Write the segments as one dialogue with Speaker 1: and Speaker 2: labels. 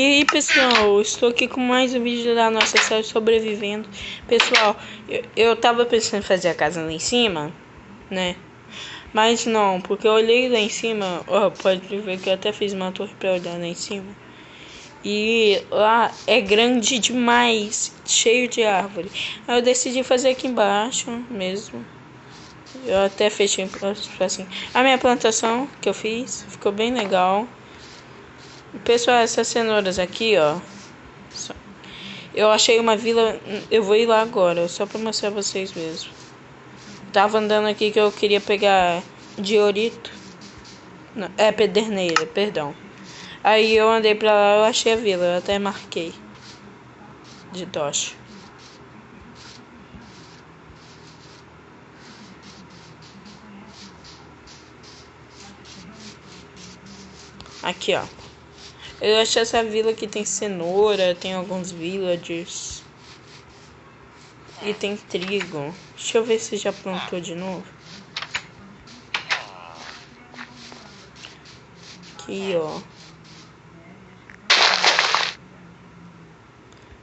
Speaker 1: aí pessoal, estou aqui com mais um vídeo da nossa série Sobrevivendo. Pessoal, eu tava pensando em fazer a casa lá em cima, né? Mas não, porque eu olhei lá em cima, ó, pode ver que eu até fiz uma torre pra olhar lá em cima. E lá é grande demais, cheio de árvore. Aí eu decidi fazer aqui embaixo mesmo. Eu até fechei assim. A minha plantação que eu fiz ficou bem legal. Pessoal, essas cenouras aqui, ó. Eu achei uma vila. Eu vou ir lá agora, só pra mostrar pra vocês mesmo. Tava andando aqui que eu queria pegar diorito. Não, é pederneira, perdão. Aí eu andei pra lá, eu achei a vila, eu até marquei. De tocha. Aqui, ó. Eu achei essa vila que tem cenoura, tem alguns villagers. E tem trigo. Deixa eu ver se já plantou de novo. Aqui, ó.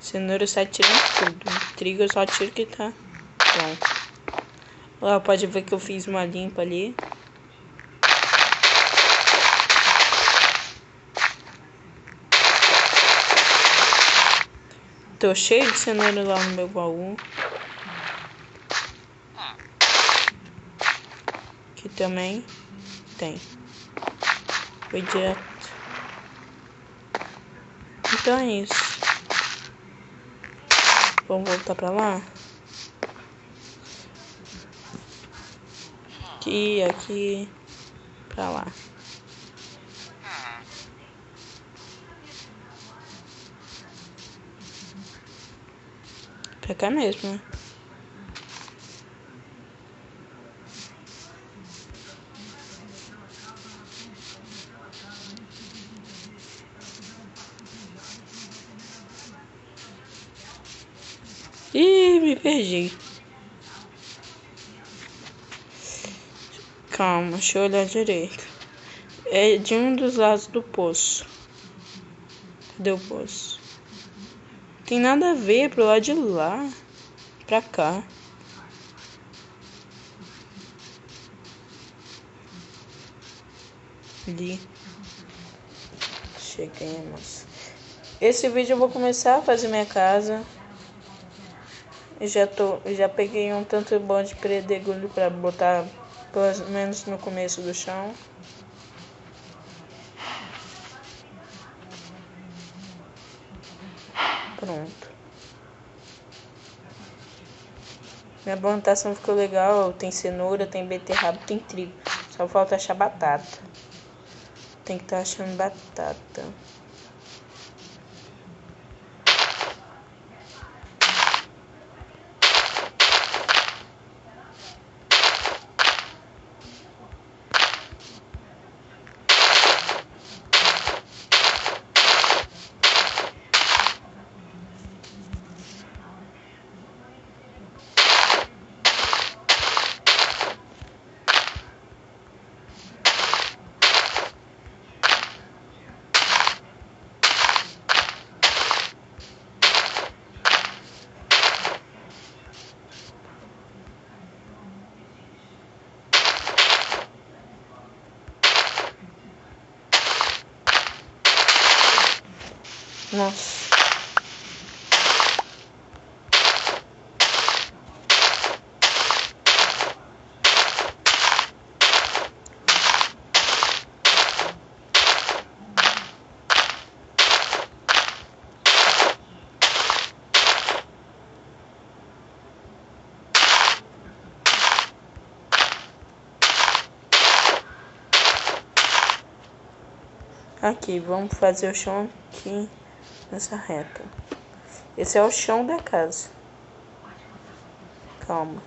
Speaker 1: Cenoura eu só tiro tudo. Trigo eu só tiro que tá bom. Ó, pode ver que eu fiz uma limpa ali. Tô cheio de cenoura lá no meu baú. Aqui também tem. Foi direto. Então é isso. Vamos voltar pra lá. Aqui, pra lá. Pra cá mesmo, né? Ih, me perdi. Calma, deixa eu olhar direito. É de um dos lados do poço. Cadê o poço? Tem nada a ver pro lado de lá. Pra cá. Ali. Chegamos. Esse vídeo eu vou começar a fazer minha casa. Já peguei um tanto bom de pedregulho pra botar pelo menos no começo do chão. Pronto. Minha plantação ficou legal. Tem cenoura, tem beterraba, tem trigo. Só falta achar batata. Tem que estar achando batata. Nossa. Aqui, vamos fazer o chão aqui nessa reta. Esse é o chão da casa. Calma.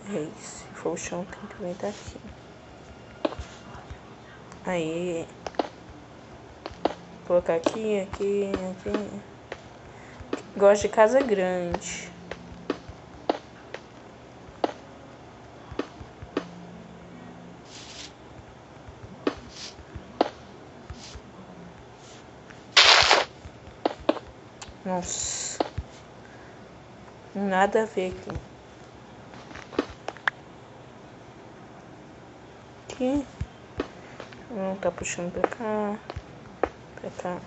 Speaker 1: É isso. Se for o chão, tem que vir daqui. Aí. Vou colocar aqui, aqui, aqui. Gosto de casa grande. Nossa. Nada a ver aqui. Aqui. Não tá puxando pra cá. Pra cá.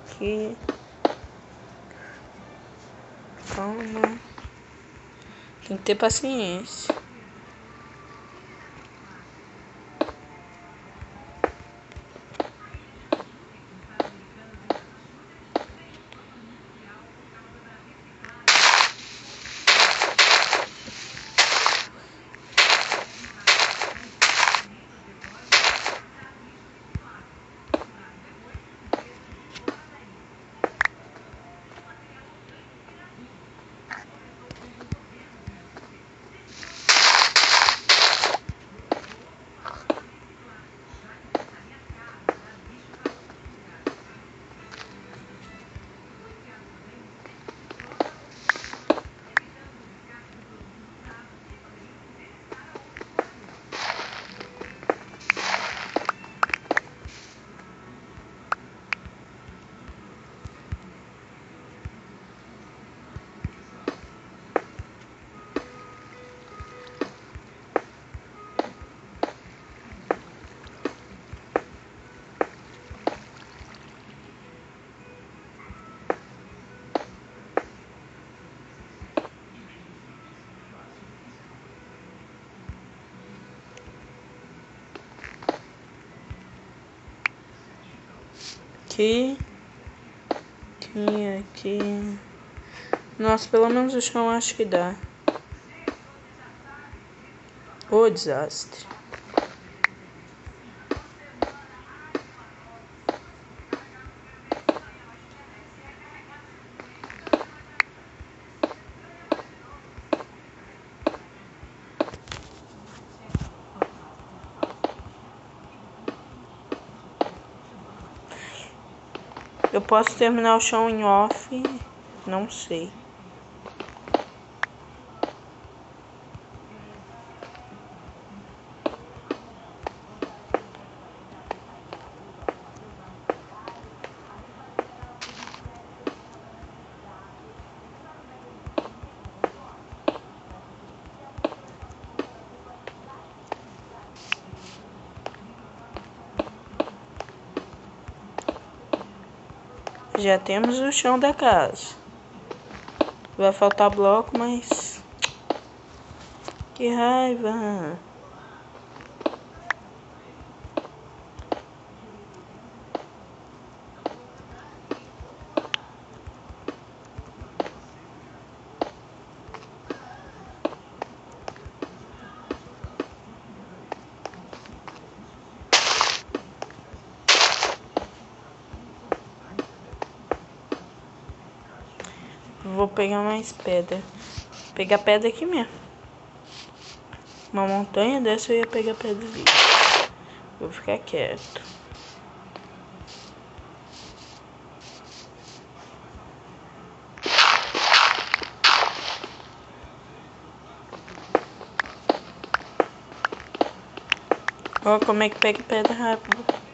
Speaker 1: Aqui. Calma. Tem que ter paciência. Aqui. Aqui. Nossa, pelo menos o chão acho que dá. Ô, desastre. Eu posso terminar o chão em off? Não sei. Já temos o chão da casa. Vai faltar bloco, mas... que raiva. Vou pegar mais pedra. Vou pegar pedra aqui mesmo. Uma montanha dessa eu ia pegar pedra ali. Vou ficar quieto. Ó, como é que pega pedra rápido.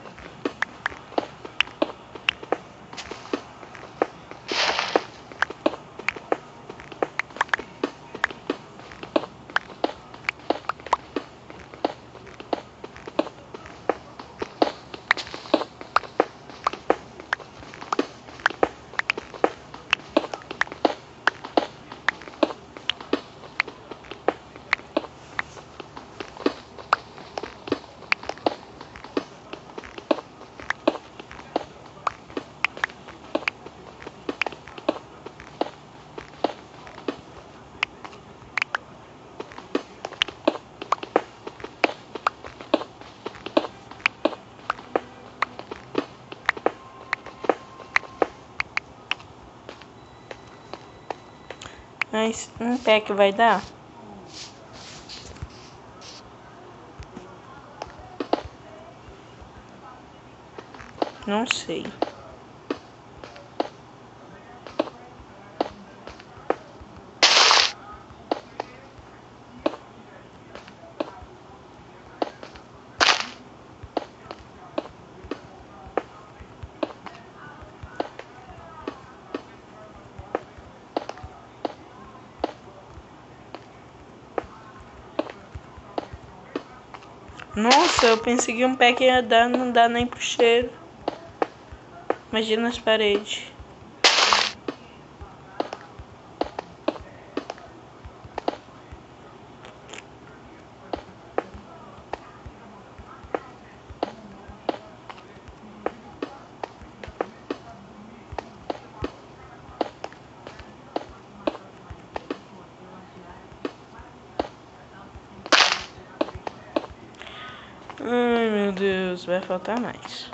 Speaker 1: Mas um pé que vai dar? Não sei. Nossa, eu pensei que um pé que ia dar, não dá nem pro cheiro. Imagina as paredes. Ai, meu Deus, vai faltar mais.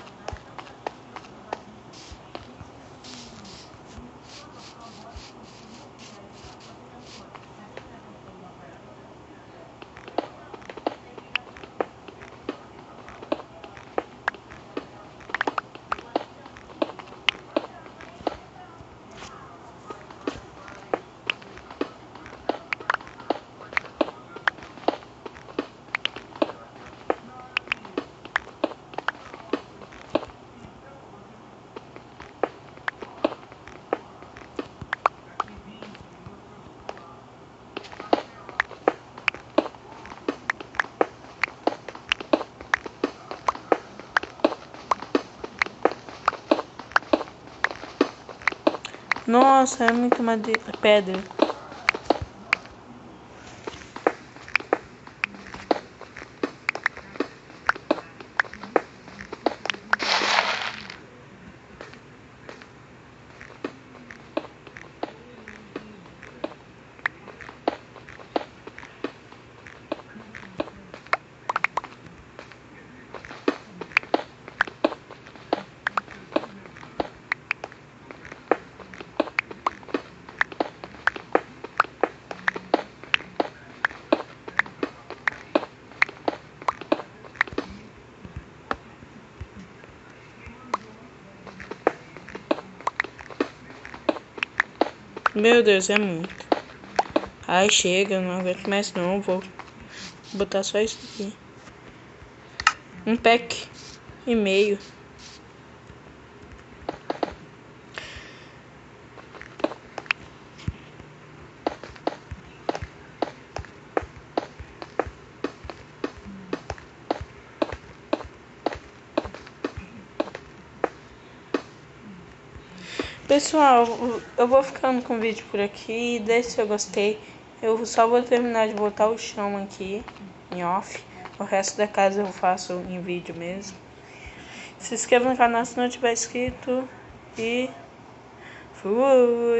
Speaker 1: Nossa, é muito madeira, pedra. Meu Deus, é muito. Ai, chega, eu não aguento mais não. Vou botar só isso aqui. Um pack e meio. Pessoal, eu vou ficando com o vídeo por aqui. Deixe se eu gostei. Eu só vou terminar de botar o chão aqui em off. O resto da casa eu faço em vídeo mesmo. Se inscreva no canal se não tiver inscrito. E fui!